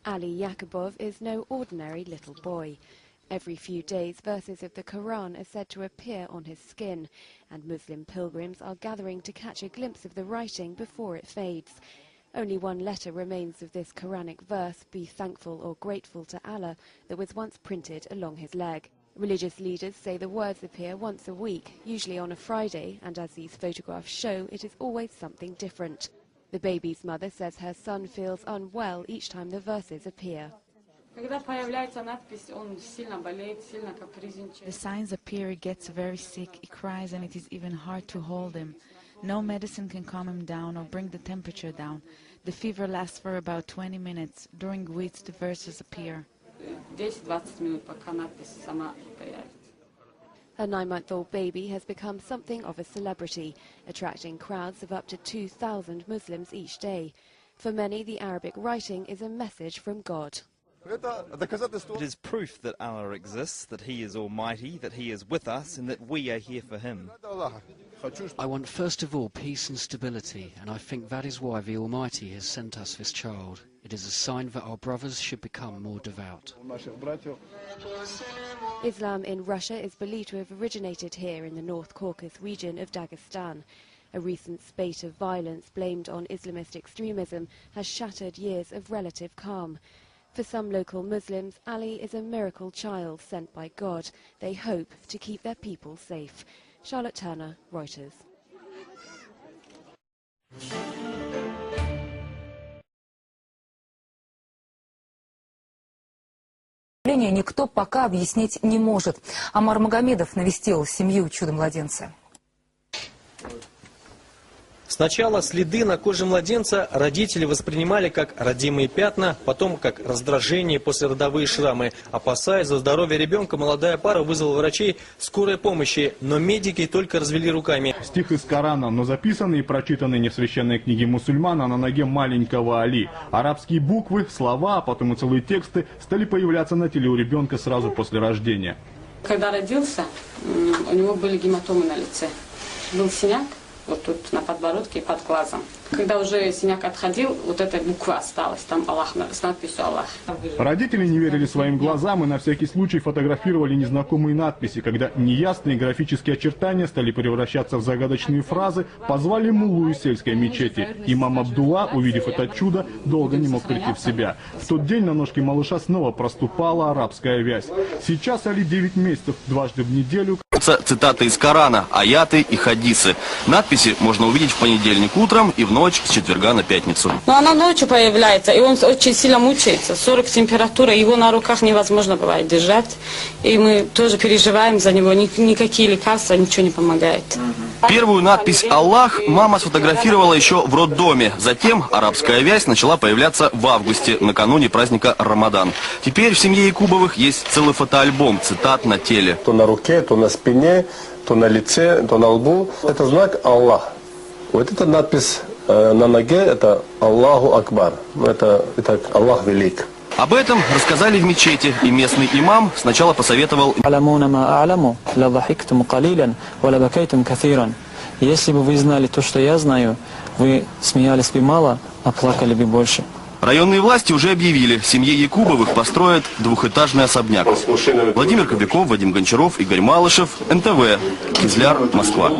Ali Yakubov is no ordinary little boy. Every few days, verses of the Quran are said to appear on his skin, and Muslim pilgrims are gathering to catch a glimpse of the writing before it fades. Only one letter remains of this Quranic verse, "Be thankful or grateful to Allah," that was once printed along his leg. Religious leaders say the words appear once a week, usually on a Friday, and as these photographs show, it is always something different. The baby's mother says her son feels unwell each time the verses appear. The signs appear, he gets very sick, he cries, and it is even hard to hold him. No medicine can calm him down or bring the temperature down. The fever lasts for about 20 minutes, during which the verses appear. A 9-month-old baby has become something of a celebrity, attracting crowds of up to 2,000 Muslims each day. For many, the Arabic writing is a message from God. It is proof that Allah exists, that He is almighty, that He is with us, and that we are here for Him. I want first of all peace and stability, and I think that is why the Almighty has sent us this child. It is a sign that our brothers should become more devout. Islam in Russia is believed to have originated here in the North Caucasus region of Dagestan. A recent spate of violence blamed on Islamist extremism has shattered years of relative calm. For some local Muslims, Ali is a miracle child sent by God. They hope to keep their people safe. Charlotte Turner, Reuters. Никто пока объяснить не может. Амар Магомедов навестил семью чудо-младенца. Сначала следы на коже младенца родители воспринимали как родимые пятна, потом как раздражение, послеродовые шрамы. Опасаясь за здоровье ребенка, молодая пара вызвала врачей скорой помощи, но медики только развели руками. Стих из Корана, но записанный и прочитанный не в священной книге мусульман, а на ноге маленького Али. Арабские буквы, слова, а потом и целые тексты стали появляться на теле у ребенка сразу после рождения. Когда родился, у него были гематомы на лице. Был синяк. Вот тут на подбородке и под глазом. Когда уже синяк отходил, вот эта буква осталась, там Аллах, с надписью Аллах. Родители не верили своим глазам и на всякий случай фотографировали незнакомые надписи. Когда неясные графические очертания стали превращаться в загадочные фразы, позвали муллу из сельской мечети. Имам Абдулла, увидев это чудо, долго не мог прийти в себя. В тот день на ножке малыша снова проступала арабская вязь. Сейчас Али 9 месяцев, дважды в неделю. Цитаты из Корана, аяты и хадисы. Надписи можно увидеть в понедельник утром и в ночь с четверга на пятницу. Но она ночью появляется, и он очень сильно мучается. 40 температура, его на руках невозможно бывает держать. И мы тоже переживаем за него, никакие лекарства, ничего не помогает. Первую надпись «Аллах» мама сфотографировала еще в роддоме. Затем арабская вязь начала появляться в августе, накануне праздника Рамадан. Теперь в семье Якубовых есть целый фотоальбом цитат на теле. То на руке, то на спине, то на лице, то на лбу. Это знак Аллах. Вот эта надпись на ноге, это Аллаху Акбар. Это Аллах велик. Об этом рассказали в мечети, и местный имам сначала посоветовал: если бы вы знали то, что я знаю, вы смеялись бы мало, а плакали бы больше. Районные власти уже объявили, семье Якубовых построят двухэтажный особняк. Владимир Кобяков, Вадим Гончаров, Игорь Малышев, НТВ, Кизляр, Москва.